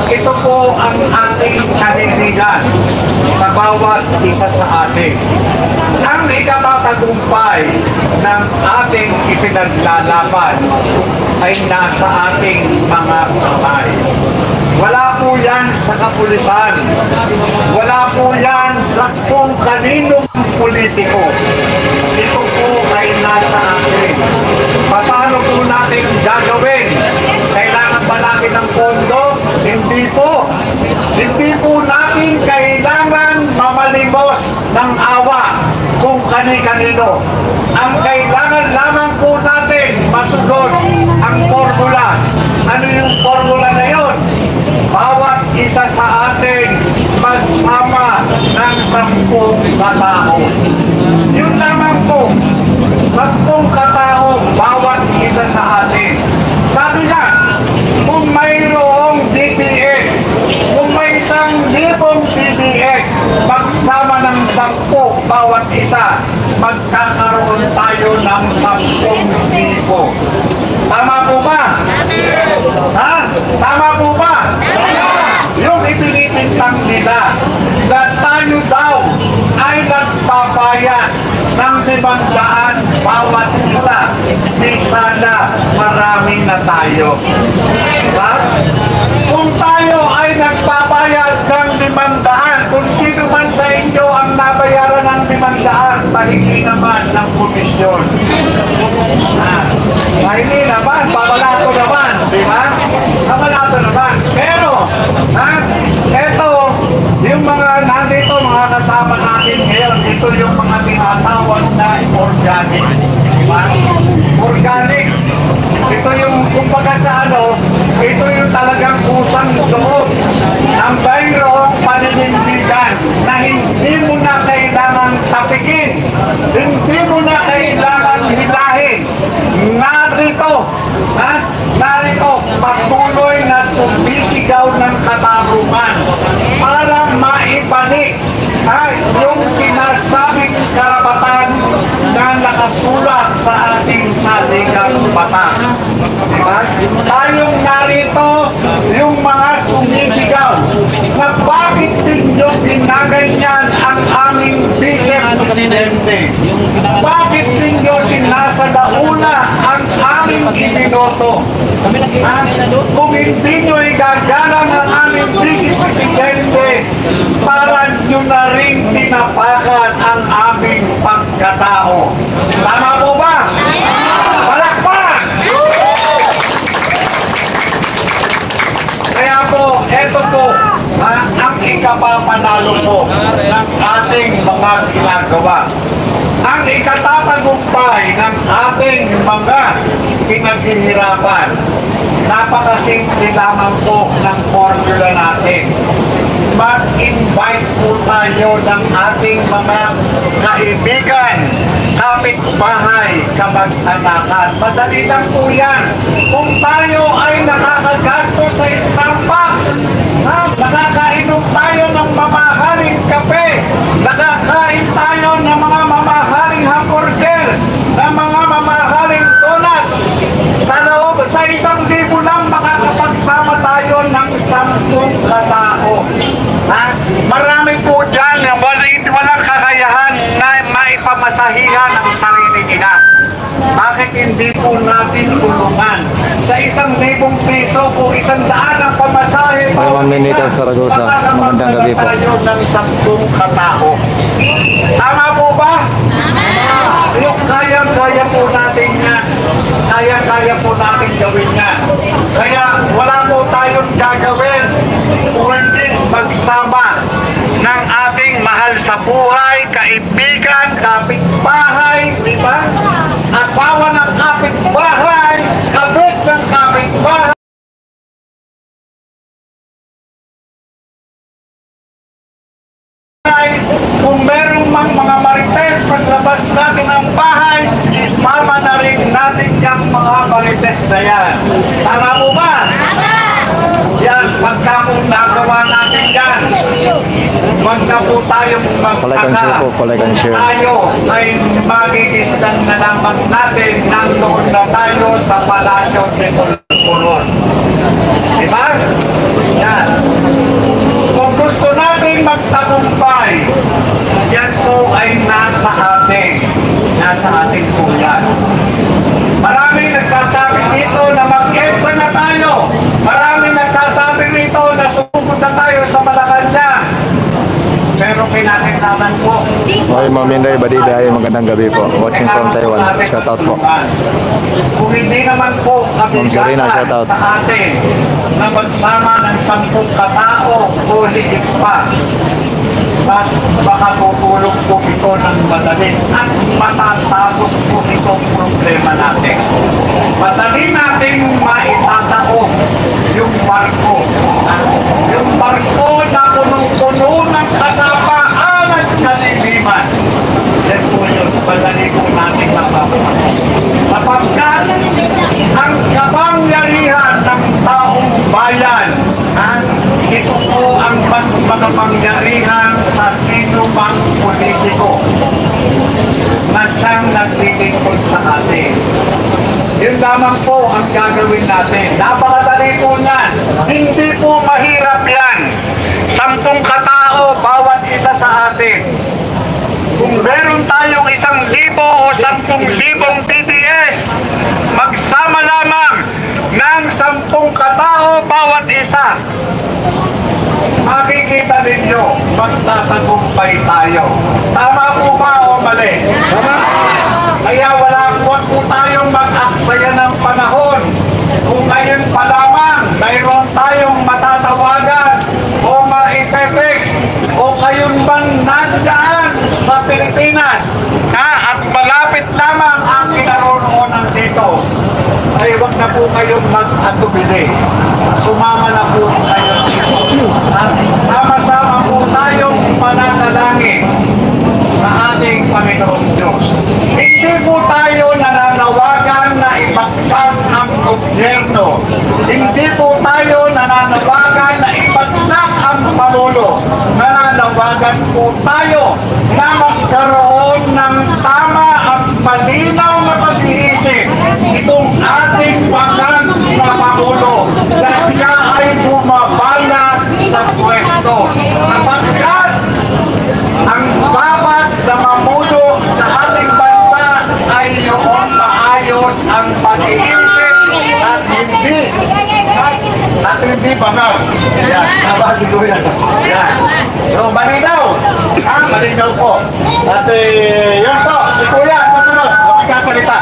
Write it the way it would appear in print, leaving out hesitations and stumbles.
ito po ang ating kahilingan sa bawat isa sa atin. Ang ikapatagumpay ng ating ipinaglalaban ay nasa ating mga kamay. Wala po yan sa kapulisan. Wala po yan sa kung kaninong politiko. Ito po ay nasa atin. Paano po natin gagawin? Kailangan ba natin ng pondo? Hindi po. Hindi po natin kailangan mamalimos ng awa kung kani-kanino. Ang kailangan lamang po natin masunod ang formula. Ano yung formula na yun? Bawat isa sa atin magsama ng 10 katao. Yun lamang po. 10 katao bawat isa sa atin. Sabi niya, kung mayroong DPS, kung may 1,000 DPS, magsama ng 10 bawat isa, magkakaroon tayo ng 10,000. Tama po ba? Ha? Tama po ba? Yung ipinipintang nila na tayo daw ay nagpapayan ng 500 bawat isa, di sana marami na tayo. Diba? Kung tayo ay nagpapayan ng 500, kung sino man sa inyo ang nabayaran ng 500, pahingi naman ng komisyon. Pahingi naman, pamalato naman, di ba? Pamalato naman. Pero, eto, yung mga nandito, mga kasama natin ngayon, ito yung mga tinatawag na organic. Diba? Organic. Ito yung, kumbaga sa ano, ito yung talagang kusang loob. Ang mayroong paninindigan na hindi mo na kailangan tapikin, hindi mo na kailangan hilahin. Narito, patuloy na sumisigaw ng katarungan para maibalik yung sinasabing karapatan na nakasulat sa ating saligang batas. Diba? Tayong narito yung mga sumisigaw na bakit ninyo ginaganyan ang aming vice-presidente? Bakit ninyo sinasadauna ang aming ibinoto? Kung hindi nyo igagalang ang aming vice-presidente, para nyo na rin tinapakan ang aming pagkatao. Tama po ba? Palakpak! Kaya po, eto po, ang ikapapanalo po ng ating mga ginagawa. Ang ikatatagumpay ng ating mga pinaghihirapan, napakasimple lamang po ng formula natin. Mag-invite po tayo ng ating mga kaibigan, kapitbahay, kamag-anakan. Madali lang po yan. Kung tayo ay nakakagasto sa Starbucks, nakakainom tayo ng mamahaling kape, nakakain tayo ng mga mamahaling hamburger, ng mga mamahaling donut, sa 1,000 lang makakapagsama tayo ng 10 katao. Marami po dyan na walang kakayahan na maipamasahihan ang sarili nila. Bakit hindi po natin tulungan? Sa 1,000 peso po, 100 ang pamasahe. May 1 minute sa Saragosa. Magandang gabi po. Tayo ng 10 katao. Tama po ba? Yung kaya-kaya po natin yan. Kaya-kaya po natin gawin yan. Kaya wala po tayong gagawin kung hindi magsama ng ating mahal sa buhay, kaibigan, kapitbahay, di ba? Asawa ng kapitbahay, kabit ng kapitbahay. Kung merong mga marites, paglabas natin ang bahay, isama na rin natin yung mga marites na yan. Tama po ba? Yan, pagka po nagawa natin yan, wag na po tayong magtaka. Tayo ay magigistan na lamang natin nang doon na tayo sa Palasyo de Colón. Diba? Ay, Ma'am Inday Badida, ay magandang gabi po. Watching from Taiwan. Shout out po. Kung hindi naman po Ma'am Serena, shout out. sa atin na magsama ng 10 katao o ligit pa, mas baka tutulog po ito ng madali at matatapos po itong problema natin. Madali nating maitataob yung barko. Yung barko na punong-puno ng kasapaan at kalimiman. Yan po yun, madali po natin mapapalit. Sapagkat ang kapangyarihan ng taong bayan, ito po ang mas makapangyarihan sa sino mang politiko na siyang naglilingkod sa atin. Yun lamang po ang gagawin natin. Napakadali po niyan. Hindi po mahirap yan. 10 katao bawat isa sa atin. Kung meron tayong 1,000 o 10,000 TDS, magsama lamang ng 10 katao bawat isa. Makikita ninyo, magtatagumpay tayo. Tama po ba o mali? Kaya wag po tayong mag-aksaya ng panahon. Kung ngayon pa lamang, mayroon tayong matatawagan o ma-text o kayon bang nandaan sa Pilipinas at malapit lamang ang kinaroroonan dito, ay wag na po kayong mag-atubili. Sumama na po kayo dito. At sama-sama po tayong mananalangin sa ating Panginoon Diyos. Hindi po tayo nananawagan na ipagsak ang gobyerno. Hindi po tayo nananawagan na ipagsak ang Pangulo. Nananawagan po tayo na magkaroon ng tama at malinaw na pag-iisip itong ating bangang na Pangulo na siya ay bumabala sa pwesto. Sapagkat ang dapat na mamuno sa ating bansa ay yung maayos ang pag-iisip at hindi bangal. Yan, tama siguro yan. Yan. So, malinaw. Malinaw po. At yun po, si Kuya, sa sunod, magsasalita.